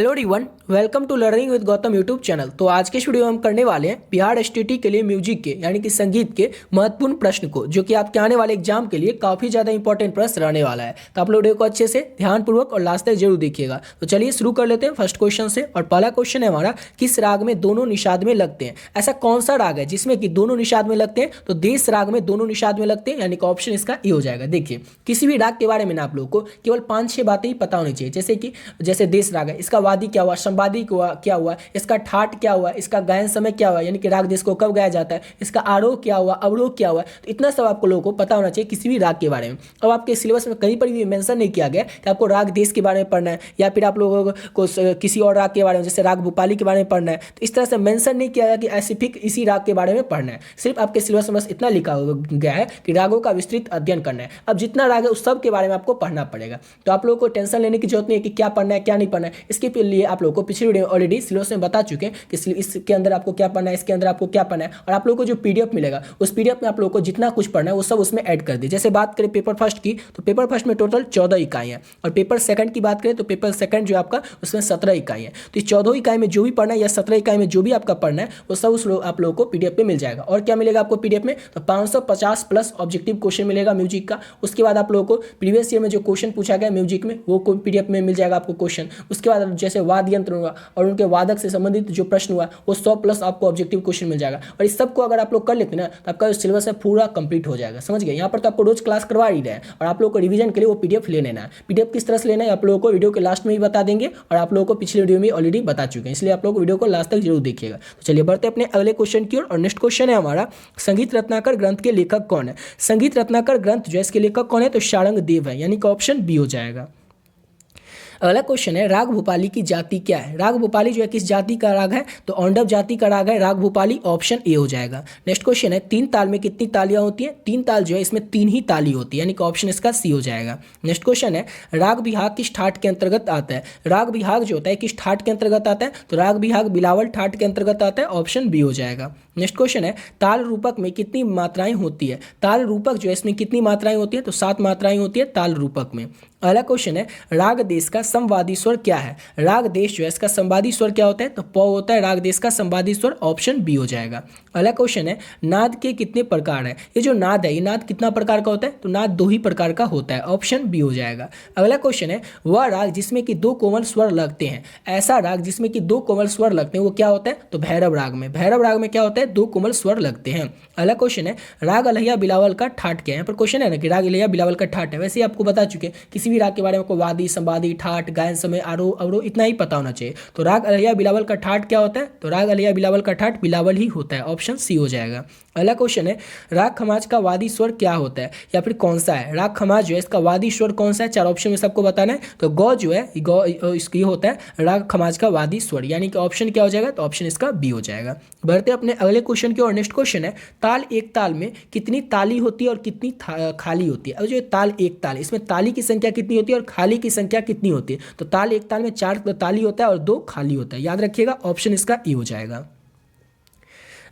Hello everyone, welcome to learning with Gautam YouTube channel. तो आज के इस वीडियो में हम करने वाले हैं बिहार एसटीटी के लिए म्यूजिक के यानी कि संगीत के महत्वपूर्ण प्रश्न को, जो कि आपके आने वाले एग्जाम के लिए काफ़ी ज़्यादा इंपॉर्टेंट प्रश्न रहने वाला है। तो आप लोग वीडियो को अच्छे से ध्यानपूर्वक और लास्ट तक जरूर देखिएगा। तो चलिए शुरू कर लेते हैं फर्स्ट क्वेश्चन से। और पहला क्वेश्चन है हमारा, किस राग में दोनों निषाद में लगते हैं? ऐसा कौन सा राग है जिसमें कि दोनों निषाद में लगते हैं? तो देश राग में दोनों निषाद में लगते हैं, यानी कि ऑप्शन इसका ई हो जाएगा। देखिए, किसी भी राग के बारे में ना आप लोग को केवल 5-6 बातें ही पता होनी चाहिए, जैसे देश राग है, इसका वादी क्या हुआ, संवादी क्या हुआ, इसका ठाट क्या हुआ, इसका गायन समय क्या हुआ, यानी कि राग देश को कब गाया जाता है, इसका आरोह क्या हुआ, अवरोह क्या हुआ। तो इतना सब आपको लोगों को पता होना चाहिए किसी भी राग के बारे में। अब आपके सिलेबस में कहीं पर भी मेंशन नहीं किया गया कि आपको राग देश के बारे में पढ़ना है, या फिर आप लोगों को किसी और राग के बारे में जैसे राग भूपाली के बारे में पढ़ना है। तो इस तरह से मेंशन नहीं किया गया कि ऐसे फिक इसी राग के बारे में पढ़ना है। सिर्फ आपके सिलेबस में बस इतना लिखा गया है कि रागों का विस्तृत अध्ययन करना है। अब जितना राग है उस सब के बारे में आपको पढ़ना पड़ेगा। तो आप लोगों को टेंशन लेने की जरूरत नहीं है कि क्या पढ़ना है क्या नहीं पढ़ना है। इसके लिए आप लोगों को पिछली वीडियो ऑलरेडी सिलेबस में बता चुके हैं कि इसके अंदर आपको क्या पढ़ना है, इसके अंदर आपको क्या पढ़ना है। और आप लोगों को जो पीडीएफ मिलेगा उस पीडीएफ में आप लोगों को जितना कुछ पढ़ना है वो सब उसमें ऐड कर दिए। जैसे बात करें पेपर फर्स्ट की, तो पेपर फर्स्ट में टोटल 14 इकाई है। और पेपर सेकंड की बात करें तो पेपर सेकंड जो आपका उसमें 17 इकाई है। तो इस 14 इकाई में जो भी पढ़ना है या 17 इकाई में जो भी आपका पढ़ना है वो सब आप लोगों को पीडीएफ में मिल जाएगा। और क्या मिलेगा आपको पीडीएफ में? तो 550 प्लस ऑब्जेक्टिव क्वेश्चन मिलेगा म्यूजिक का। उसके बाद आप लोगों को प्रीवियस ईयर में जो क्वेश्चन पूछा गया म्यूजिक में वो पीडीएफ में मिल जाएगा आपको क्वेश्चन। उसके बाद जैसे वाद्य यंत्र हुआ और उनके वादक से संबंधित जो प्रश्न हुआ वो 100 प्लस आपको ऑब्जेक्टिव क्वेश्चन मिल जाएगा। और इस सबको अगर आप लोग कर लेते हैं ना तो आपका सिलेबस है पूरा कंप्लीट हो जाएगा। समझ गए? यहाँ पर तो आपको रोज क्लास करवा ही रहे हैं और आप लोगों को रिवीजन के लिए वो पीडीएफ ले लेना है। पीडीएफ किस तरह से लेना है आप लोगों को वीडियो के लास्ट में ही बता देंगे, और आप लोगों को पिछले वीडियो में ऑलरेडी बता चुके हैं, इसलिए आप लोग वीडियो को लास्ट तक जरूर देखिएगा। तो चलिए बढ़ते अपने अगले क्वेश्चन की ओर। और नेक्स्ट क्वेश्चन है हमारा, संगीत रत्नाकर ग्रंथ के लेखक कौन है? संगीत रत्नाकर ग्रंथ जो है इसके लेखक कौन है? तो शारंग देव है, यानी कि ऑप्शन बी हो जाएगा। अगला क्वेश्चन है, राग भूपाली की जाति क्या है? राग भूपाली जो है किस जाति का राग है? तो औंडव जाति का राग है राग भूपाली, ऑप्शन ए हो जाएगा। नेक्स्ट क्वेश्चन है, 3 ताल में कितनी तालियां होती हैं? 3 ताल जो है इसमें 3 ही ताली होती है, यानी कि ऑप्शन इसका सी हो जाएगा। नेक्स्ट क्वेश्चन है, राग बिहाग किस ठाट के अंतर्गत आता है? राग बिहाग जो होता है किस ठाट के अंतर्गत आता है? तो राग बिहाग बिलावल ठाट के अंतर्गत आता है, ऑप्शन बी हो जाएगा। नेक्स्ट क्वेश्चन है, ताल रूपक में कितनी मात्राएं होती है? ताल रूपक जो है इसमें कितनी मात्राएं होती है? तो 7 मात्राएं होती है ताल रूपक में। अगला क्वेश्चन है, राग देश का संवादी स्वर क्या है? राग देश जो है इसका संवादी स्वर क्या होता है? तो प होता है राग देश का संवादी स्वर, ऑप्शन बी हो जाएगा। अगला क्वेश्चन है, नाद के कितने प्रकार है? ये जो नाद है ये नाद कितना प्रकार का होता है? तो नाद 2 ही प्रकार का होता है, ऑप्शन बी हो जाएगा। अगला क्वेश्चन है, वह राग जिसमें कि 2 कोमल स्वर लगते हैं। ऐसा राग जिसमें कि 2 कोमल स्वर लगते हैं वो क्या होता है? तो भैरव राग में। भैरव राग में क्या होता है? 2 कोमल स्वर लगते हैं। अगला क्वेश्चन है, राग अलैया बिलावल का ठाट क्या है? यहाँ पर क्वेश्चन है ना कि राग अलैया बिलावल का ठाट है। वैसे ही आपको बता चुके हैं, किसी भी राग के बारे में आपको वादी, संवादी, ठाट, गायन समय, आरोह, अवरोह इतना ही पता होना चाहिए। तो राग अलैया बिलावल का ठाट क्या होता है? तो राग अलैया बिलावल का ठाट बिलावल ही होता है, ऑप्शन सी हो जाएगा। अगला क्वेश्चन है, राग खमाज का वादी स्वर क्या होता है या फिर कौन सा है? राग खमाज जो है इसका वादी स्वर कौन सा है? 4 ऑप्शन में सबको बताना है। तो गौ जो है गौ इसकी होता है राग खमाज का वादी स्वर, यानी कि ऑप्शन क्या हो जाएगा? तो ऑप्शन इसका बी हो जाएगा। बढ़ते अपने अगले क्वेश्चन की ओर। नेक्स्ट क्वेश्चन है, ताल एक ताल में कितनी ताली होती है और कितनी खाली होती है? अब जो ताल एक ताल, इसमें ताली की संख्या कितनी होती है और खाली की संख्या कितनी होती है? तो ताल एक ताल में 4 ताली होता है और 2 खाली होता है, याद रखिएगा, ऑप्शन इसका ई हो जाएगा।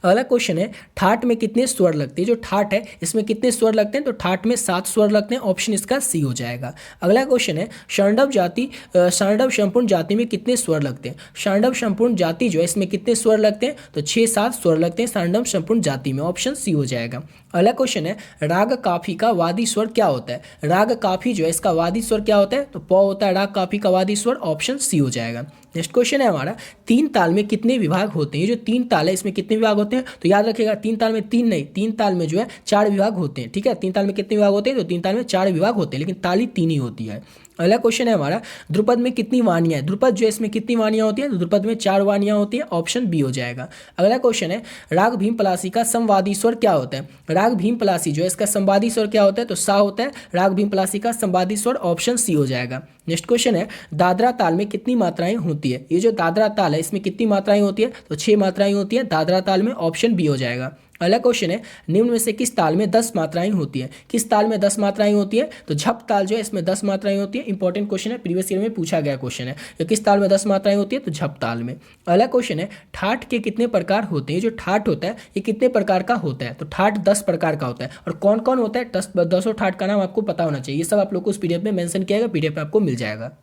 अगला क्वेश्चन है, ठाट में कितने स्वर लगते हैं? जो ठाट है इसमें कितने स्वर लगते हैं? तो ठाट में 7 स्वर लगते हैं, ऑप्शन इसका सी हो जाएगा। अगला क्वेश्चन है, शांडव संपूर्ण जाति में कितने स्वर लगते हैं? शांडव संपूर्ण जाति जो है इसमें कितने स्वर लगते हैं? तो 6-7 स्वर लगते हैं शांडव संपूर्ण जाति में, ऑप्शन सी हो जाएगा। अगला क्वेश्चन है, राग काफी का वादी स्वर क्या होता है? राग काफी जो है इसका वादी स्वर क्या होता है? तो प होता है राग काफी का वादी स्वर, ऑप्शन सी हो जाएगा। नेक्स्ट क्वेश्चन है हमारा, 3 ताल में कितने विभाग होते हैं? ये जो 3 ताल है इसमें कितने विभाग होते हैं? तो याद रखिएगा, 3 ताल में 3 नहीं, 3 ताल में जो है 4 विभाग होते हैं। ठीक है, 3 ताल में कितने विभाग होते हैं? तो 3 ताल में 4 विभाग होते हैं, लेकिन ताली 3 ही होती है। अगला क्वेश्चन है हमारा, ध्रुपद में कितनी वाणियां है? ध्रुपद जो है इसमें कितनी वाणियां होती हैं? तो ध्रुपद में 4 वाणियां होती हैं, ऑप्शन बी हो जाएगा। अगला क्वेश्चन है, राग भीम पलासी का संवादी स्वर क्या होता है? राग भीम पलासी जो है इसका संवादी स्वर क्या होता है? तो सा होता है राग भीम पलासी का संवादी स्वर, ऑप्शन सी हो जाएगा। नेक्स्ट क्वेश्चन है, दादरा ताल में कितनी मात्राएं होती है? ये जो दादरा ताल है इसमें कितनी मात्राएं होती है? तो 6 मात्राएं होती है दादरा ताल में, ऑप्शन बी हो जाएगा। अगला क्वेश्चन है, निम्न में से किस ताल में 10 मात्राएं होती है? किस ताल में 10 मात्राएं होती है? तो झप ताल जो है इसमें 10 मात्राएं होती है। इंपॉर्टेंट क्वेश्चन है, प्रीवियस ईयर में पूछा गया क्वेश्चन है। तो किस ताल में 10 मात्राएं होती है? तो झप ताल में। अगला क्वेश्चन है, ठाट के कितने प्रकार होते हैं? जो ठाट होता है ये कितने प्रकार का होता है? तो ठाट 10 प्रकार का होता है। और कौन कौन होता है? 10 ठाट का नाम आपको पता होना चाहिए। ये सब आप लोग को उस पीडीएफ में मेंशन किया गया, पीडीएफ में आपको मिल जाएगा।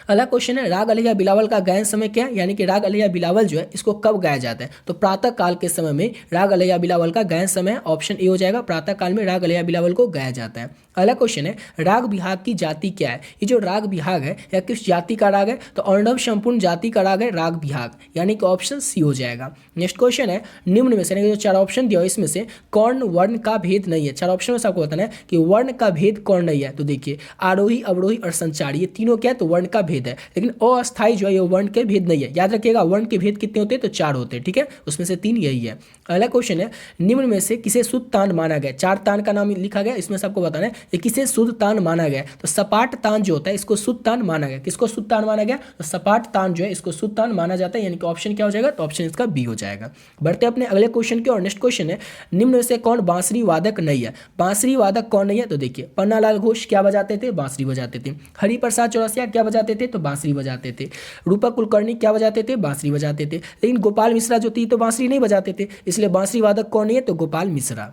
अगला क्वेश्चन है राग अलैया बिलावल का गायन समय क्या है, यानी कि राग अलैया बिलावल जो है इसको कब गाया जाता है। तो प्रातः काल के समय में राग अलैया बिलावल का गायन समय ऑप्शन ए हो जाएगा, प्रातः काल में राग अलैया बिलावल को गाया जाता है। अगला क्वेश्चन है राग बिहाग की जाति क्या है। ये जो राग बिहाग है या किस जाति का राग है, तो अर्णव संपूर्ण जाति का राग है राग बिहाग, यानी कि ऑप्शन सी हो जाएगा। नेक्स्ट क्वेश्चन है निम्न में से, जो चार ऑप्शन दिया इसमें से कौन वर्ण का भेद नहीं है। चार ऑप्शन में से आपको बताना है कि वर्ण का भेद कौन नहीं है। तो देखिए आरोही, अवरोही और संचारी, ये तीनों क्या है, तो वर्ण का भेद है, लेकिन अस्थायी जो है ये वर्ण के भेद नहीं है। याद रखिएगा वर्ण के भेद कितने होते हैं, तो चार होते हैं, ठीक है, उसमें से तीन यही है। अगला क्वेश्चन है निम्न में से किसे शुद्ध तान माना गया। चार तान का नाम लिखा गया, इसमें से आपको बताना है कि किसे शुद्ध तान माना गया। तो सपाट तान जो होता है इसको शुद्ध तान माना गया। किसको शुद्ध तान माना गया, तो सपाट तान जो है इसको शुद्ध तान माना जाता है, यानी कि ऑप्शन क्या हो जाएगा, तो ऑप्शन इसका बी हो जाएगा। बढ़ते अपने अगले क्वेश्चन की और। नेक्स्ट क्वेश्चन है निम्न में से कौन बांसुरी वादक नहीं है। बांसुरी वादक कौन नहीं है, तो देखिए पन्नालाल घोष क्या बजाते थे, बांसुरी बजाते थे। हरिप्रसाद चौरसिया क्या बजाते थे, तो बांसुरी बजाते थे। रूपक कुलकर्णी क्या बजाते थे, बांसुरी बजाते थे। लेकिन गोपाल मिश्रा जो थी तो बांसुरी नहीं बजाते थे, इसलिए बांसुरी वादक कौन नहीं है, तो गोपाल मिश्रा।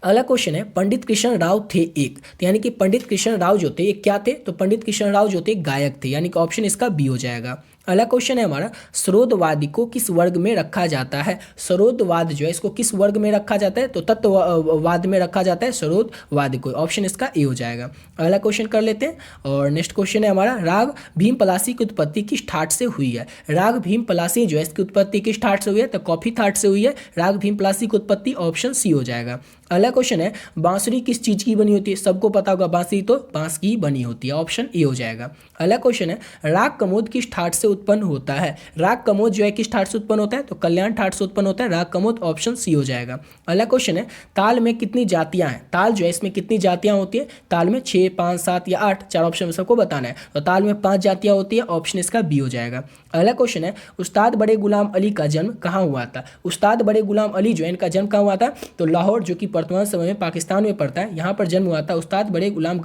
अगला क्वेश्चन है पंडित कृष्ण राव थे एक। तो यानी कि पंडित कृष्ण राव जो थे ये क्या थे, तो पंडित कृष्ण राव जो थे गायक थे, यानी कि ऑप्शन इसका बी हो जाएगा। अगला क्वेश्चन है हमारा सरोदवादी को किस वर्ग में रखा जाता है। सरोदवाद जो है इसको किस वर्ग में रखा जाता है, तो तत्ववाद में रखा जाता है सरोदवादी को, ऑप्शन इसका ए हो जाएगा। अगला क्वेश्चन कर लेते हैं और नेक्स्ट क्वेश्चन है हमारा राग भीम पलासी की उत्पत्ति किस ठाट से हुई है। राग भीम पलासी जो है इसकी उत्पत्ति किस ठाट से हुई है, तो कॉफी ठाट से हुई है। राग भीम पलासी की उत्पत्ति ऑप्शन सी हो जाएगा। अगला क्वेश्चन है बांसुरी किस चीज की बनी होती है। सबको पता होगा बांसुरी तो बांस की बनी होती है, ऑप्शन ए हो जाएगा। अगला क्वेश्चन है राग कमोद किस ठाट से उत्पन्न होता है। राग कमोद जो है किस ठाट से उत्पन्न होता है, तो कल्याण ठाट से उत्पन्न होता है राग कमोद, ऑप्शन सी हो जाएगा। अगला क्वेश्चन है ताल में कितनी जातियां हैं। ताल जो है इसमें कितनी जातियां होती है, ताल में 6, 5, 7 या 8, चार ऑप्शन में सबको बताना है। तो ताल में 5 जातियां होती है, ऑप्शन इसका बी हो जाएगा। अगला क्वेश्चन है उस्ताद बड़े गुलाम अली का जन्म कहाँ हुआ था। उस्ताद बड़े गुलाम अली जो है इनका जन्म कहाँ हुआ था, तो लाहौर जो कि वर्तमान समय में पाकिस्तान में पड़ता है, यहाँ पर जन्म हुआ था उस्ताद बड़े गुलाम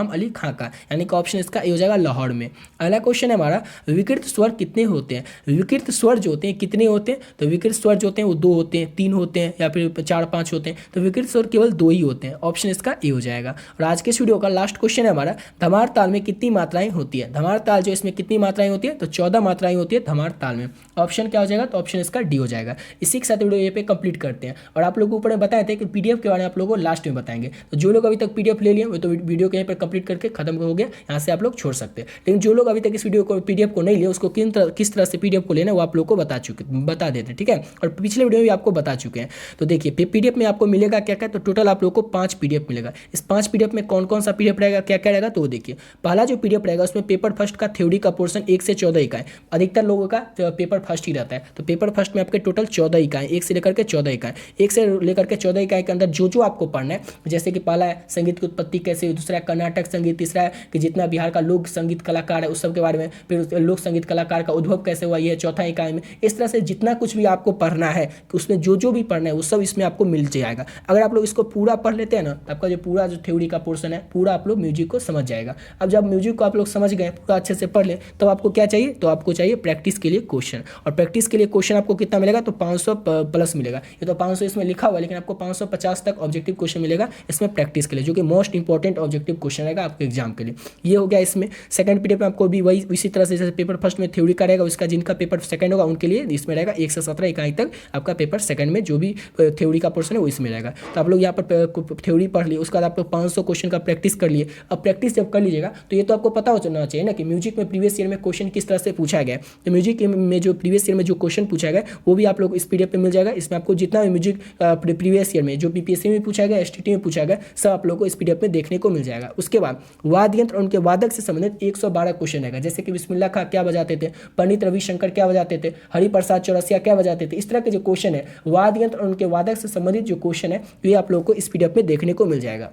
अली खां का, यानी कि ऑप्शन इसका ए हो जाएगा लाहौर में। अगला क्वेश्चन है हमारा विकृत स्वर कितने होते हैं। विकृत स्वर जो होते हैं कितने होते हैं, तो विकृत स्वर जो होते हैं वो 2 होते हैं, 3 होते हैं या फिर 4, 5 होते हैं। तो विकृत स्वर केवल 2 ही होते हैं, ऑप्शन इसका ए हो जाएगा। और आज के इस वीडियो का लास्ट क्वेश्चन है हमारा धमार ताल में कितनी मात्राएं होती है। धमार ताल जो इसमें कितनी मात्राएं होती है, तो 14 मात्राएं होती है धमार ताल में, ऑप्शन क्या हो जाएगा, तो ऑप्शन इसका डी हो जाएगा। इसी के साथ वीडियो ये पे कंप्लीट करते हैं और आप लोगों को ऊपर बताए थे कि पीडीएफ के बारे में आप लोगों को लास्ट में बताएंगे। तो जो लोग अभी तक पीडीएफ ले लिए वो तो वीडियो के यहाँ पर कंप्लीट करके खत्म हो गया, यहाँ से आप लोग छोड़ सकते हैं। लेकिन जो लोग अभी तक इस वीडियो को पीडीएफ को नहीं लिए उसको किस तरह से पीडीएफ को लेना वो आप लोग को बता देते हैं, ठीक है। और पिछले वीडियो में भी आपको बता चुके हैं। तो देखिए पीडीएफ में आपको मिलेगा क्या क्या, तो टोटल आप लोग को 5 पीडीएफ मिलेगा। इस 5 पीडीएफ में कौन कौन सा पीडीएफ रहेगा, क्या क्या रहेगा, तो देखिए पहला जो पीडीएफ रहेगा उसमें पेपर फर्स्ट का थ्योरी का पोर्शन 1 से 14 इकाई, अधिकतर लोगों का पेपर फर्स्ट ही रहता है। तो पेपर फर्स्ट में आपके टोटल 14 इकाई, 1 से लेकर के 14 इकाई, 1 से लेकर के 14 इकाई के अंदर जो आपको पढ़ना है, जैसे कि पहला है संगीत की उत्पत्ति कैसे, दूसरा है कर्नाटक संगीत, तीसरा है कि जितना बिहार का लोक संगीत कलाकार है उस सब के बारे में, फिर लोक संगीत कलाकार का उद्भव कैसे हुआ ये चौथा इकाई में। इस तरह से जितना कुछ भी आपको पढ़ना है कि उसमें जो भी पढ़ना है वो सब इसमें आपको मिल जाएगा। अगर आप लोग इसको पूरा पढ़ लेते हैं ना तो आपका जो पूरा जो थ्योरी का पोर्शन है पूरा आप लोग म्यूजिक को समझ जाएगा। अब जब म्यूजिक को आप लोग समझ गए पूरा अच्छे से पढ़ ले तो आपको क्या चाहिए, तो आपको चाहिए प्रैक्टिस के लिए क्वेश्चन। और प्रैक्टिस के लिए क्वेश्चन आपको कितना मिलेगा, तो 500 प्लस मिलेगा। ये तो 500 इसमें लिखा हुआ है लेकिन आपको 550 तक ऑब्जेक्टिव क्वेश्चन मिलेगा इसमें प्रैक्टिस के लिए, जो कि मोस्ट इंपॉर्टेंट ऑब्जेक्टिव क्वेश्चन रहेगा आपके एग्जाम के लिए। ये हो गया इसमें। सेकंड पीडीएफ में आपको भी वही इसी तरह से जैसे पेपर फर्स्ट में थ्योरी का रहेगा, उसका जिनका पेपर सेकंड होगा उनके लिए इसमें रहेगा 1 से 17 इकाई तक आपका पेपर सेकंड में जो भी थ्योरी का पोर्शन है वो इसमें रहेगा। तो आप लोग यहाँ पर थ्योरी पढ़ लिए, उसके बाद आप लोग 500 क्वेश्चन का प्रैक्टिस कर लिए। अब प्रैक्टिस जब कर लीजिएगा तो ये तो आपको पता होना चाहिए ना कि म्यूजिक में प्रीवियस ईयर में क्वेश्चन किस तरह से पूछा गया है। तो म्यूजिक में जो प्रीवियस ईयर में जो क्वेश्चन पूछा गया वो भी आप लोग इस पीडीएफ पे मिल जाएगा। इसमें आपको जितना भी म्यूजिक प्रीवियस ईयर में जो बीपीएससी में पूछा गया, एसटीटी में पूछा गया, सब आप लोग को इस पीडीएफ में देखने को मिल जाएगा। उसके बाद वाद्य यंत्र और उनके वादक से संबंधित 112 क्वेश्चन रहेगा, जैसे कि बिस्मिल्लाह खां क्या बजाते थे, पंडित रविशंकर क्या बजाते थे, हरिप्रसाद चौरसिया क्या बजाते थे। इस तरह के जो क्वेश्चन है वाद्य यंत्र और उनके वादक से संबंधित जो क्वेश्चन है ये आप लोगों को इस पीडीएफ में देखने को मिल जाएगा।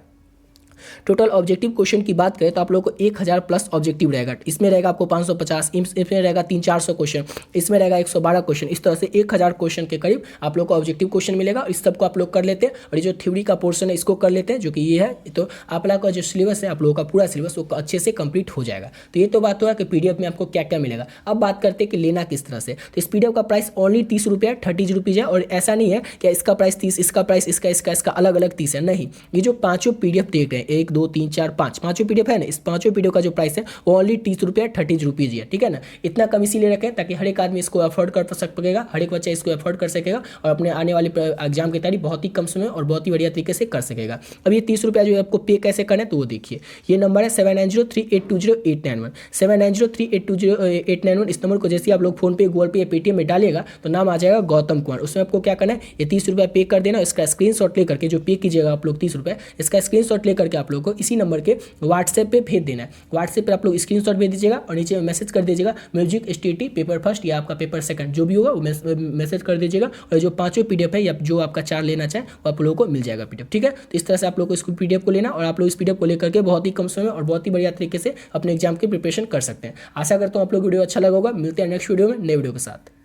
टोटल ऑब्जेक्टिव क्वेश्चन की बात करें तो आप लोगों को 1000 प्लस ऑब्जेक्टिव रहेगा। इसमें रहेगा आपको 550, इसमें रहेगा 300-400 क्वेश्चन, इसमें रहेगा 112 क्वेश्चन। इस तरह से 1000 क्वेश्चन के करीब आप लोग को ऑब्जेक्टिव क्वेश्चन मिलेगा। इस सब को आप लोग कर लेते हैं और ये जो थ्योरी का पोर्शन है इसको कर लेते हैं, जो कि ये है। तो आप लोगों का जो सिलेबस है आप लोगों का पूरा सिलेबस वो अच्छे से कंप्लीट हो जाएगा। तो ये तो बात हुआ कि पीडीएफ में आपको क्या क्या मिलेगा। अब बात करते हैं कि लेना किस तरह से। तो इस पीडीएफ का प्राइस ओनली 30 रुपये 30 रुपीज़ है। और ऐसा नहीं है कि इसका प्राइस 30, इसका प्राइस इसका अलग अलग 30 है, नहीं। ये जो 5 पीडीएफ देख रहे हैं 1 2 3 4 5 पाँचों पीडीएफ है ना, इस पाँचों पीडीएफ का जो प्राइस है वो ओनली 30 रुपये 30 रुपीज़ है, ठीक है ना। इतना कम इसीलिए रखें ताकि हर एक आदमी इसको अफोर्ड कर सकेगा, हर एक बच्चा इसको अफोर्ड कर सकेगा और अपने आने वाले एग्जाम की तैयारी बहुत ही कम समय और बहुत ही बढ़िया तरीके से कर सकेगा। अब ये 30 रुपया जो है आपको पे कैसे करना है तो वो देखिए, ये नंबर है 7903820891, 7903820891। इस नंबर को जैसे आप लोग फोन पे, गूगल पे या पेटीएम में डालिएगा तो नाम आ जाएगा गौतम कुमार। उसमें आपको क्या करना है, ये 30 रुपया पे कर देना। इसका स्क्रीनशॉट ले करके जो पे कीजिएगा आप लोग 30 रुपये, इसका स्क्रीनशॉट ले करके आप लोग को इसी नंबर के व्हाट्सएप पे भेज देना है। व्हाट्सएप पे आप लोग स्क्रीनशॉट भेज दीजिएगा और नीचे मैसेज कर दीजिएगा म्यूजिक एसटीटी पेपर फर्स्ट या आपका पेपर सेकंड जो भी होगा वो मैसेज कर दीजिएगा और जो पांचों पीडीएफ है या जो आपका 4 लेना चाहे वो आप लोगों को मिल जाएगा पीडीएफ, ठीक है। तो इस तरह से आप लोग को इस पीडीएफ को लेना और आप लोग इस पीडीएफ को लेकर के बहुत ही कम समय और बहुत ही बढ़िया तरीके से अपने एग्जाम की प्रिपरेशन कर सकते हैं। आशा करता हूँ आप लोग वीडियो अच्छा लगा होगा। मिलते हैं नेक्स्ट वीडियो में नए वीडियो के साथ।